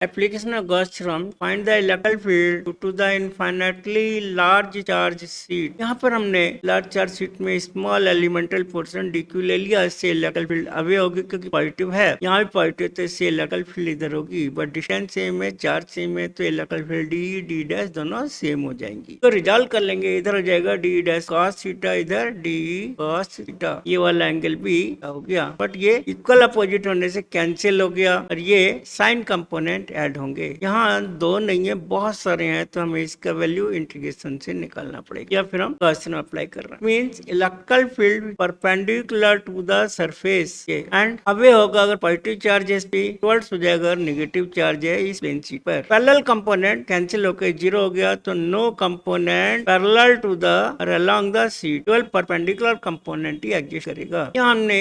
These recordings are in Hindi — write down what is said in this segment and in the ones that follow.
Application of Gauss theorem, find the electrical field to the infinitely large charge sheet। यहाँ पर हमने लार्ज चार्ज शीट में स्मॉल एलिमेंटल पोर्शन dq ले लिया, इससे इलेक्ट्रिकल फील्ड अवे होगी क्योंकि पॉजिटिव है, यहाँ भी पॉजिटिव तो इससे इलेक्ट्रिकल फील्ड इधर होगी, बट डिस्टेंस सेम है, चार्ज सेम है, तो electrical field D D dash दोनों सेम हो जाएंगी। तो रिजॉल्व कर लेंगे, इधर हो जाएगा डी डैश कॉस थीटा, इधर डी कॉस थीटा, ये वाला एंगल भी हो गया, बट ये इक्वल अपोजिट होने से कैंसिल हो गया और ये साइन कंपोनेंट ऐड होंगे। यहाँ दो नहीं है, बहुत सारे हैं, तो हमें इसका वैल्यू इंटीग्रेशन से निकालना पड़ेगा, या फिर हम गॉस थ्योरम अप्लाई कर रहे हैं। Means electrical field perpendicular to the surface and away होगा अगर पॉजिटिव चार्ज है इस पे, टुवर्ड्स हो जाएगा अगर नेगेटिव चार्ज है इस प्लेन शीट पर। पैरेलल कंपोनेंट कैंसिल होकर जीरो हो गया, तो no component parallel to the और अलोंग द शीट, केवल परपेंडिकुलर कंपोनेंट ही एग्जिस्ट करेगा। यहाँ हमने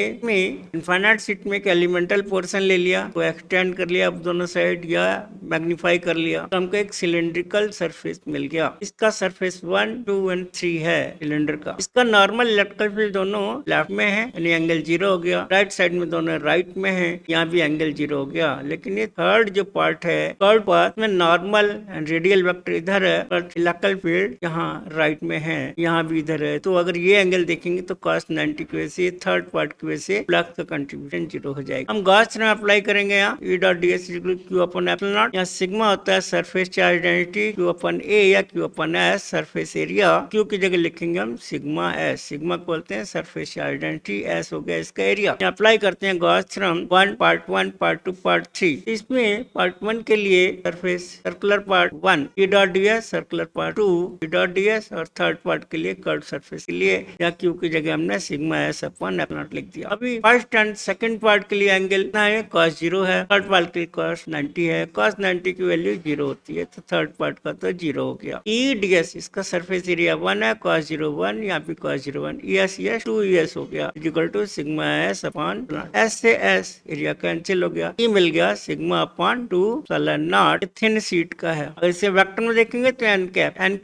इनफाइनाइट शीट में एक एलिमेंटल पोर्शन ले लिया, तो एक्सटेंड कर लिया अब दोनों साइड या मैग्नीफाई कर लिया, तो हमको एक सिलेंड्रिकल सरफेस मिल गया। इसका सरफेस 1, 2 और 3 है सिलेंडर का। इसका नॉर्मल इलेक्ट्रिकल फील्ड दोनों लेफ्ट में है, यानी एंगल 0 हो गया। राइट साइड में दोनों राइट में है, यहाँ भी एंगल 0 हो गया। लेकिन ये थर्ड जो पार्ट है, थर्ड पार्ट में नॉर्मल एंड रेडियल वेक्टर इधर है, पर इलेक्ट्रिकल फील्ड यहाँ राइट में है, यहाँ भी इधर है। तो अगर ये एंगल देखेंगे तो cos 90 की वजह से थर्ड पार्ट की वजह से फ्लक्स का कंट्रीब्यूशन 0 हो जाएगा। हम गॉस थ्योरम अप्लाई करेंगे यहाँ, E dot ds q upon epsilon not, यहाँ सिग्मा होता है surface charge density, q upon a या q अपन s सरफेस एरिया। q की जगह लिखेंगे हम सिग्मा s, सिग्मा को बोलते हैं सरफेस चार्ज डेंसिटी, s हो गया इसका एरिया। यहाँ अप्लाई करते हैं Gauss theorem 1 part 1 part 2 part 3। इसमें पार्ट 1 के लिए surface circular part 1 E dot ds, circular part 2 E dot ds, और थर्ड पार्ट के लिए कर्व सरफेस के लिए या q की जगह हमने sigma s upon epsilon not लिख दिया। अभी फर्स्ट एंड सेकंड पार्ट के लिए एंगल कितना है, cos 0 है, थर्ड पार्ट के लिए cos 90 है। cos 90 की वैल्यू 0 होती है, तो थर्ड पार्ट का तो 0 हो गया। E ds इसका सरफेस एरिया 1 है, cos 0 1, यहाँ पे cos 0 1, ES 2 ES हो गया, equal to sigma s upon s से s एरिया कैंसिल हो गया, E मिल गया sigma upon 2 naught, thin sheet का है। अगर इसे वेक्टर में देखेंगे तो N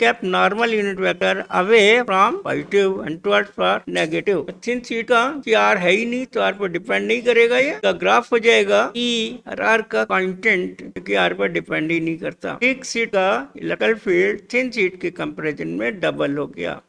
cap normal unit vector away from positive and towards for negative. Thin sheet का आर है ही नहीं, तो आर पर डिपेंड नहीं करेगा, ये का ग्राफ हो जाएगा E और आर का कांस्टेंट, क्योंकि आर पर डिपेंड ही नहीं करता। थिक शीट का इलेक्ट्रिकल फील्ड थिन शीट के कंपैरिजन में डबल हो गया।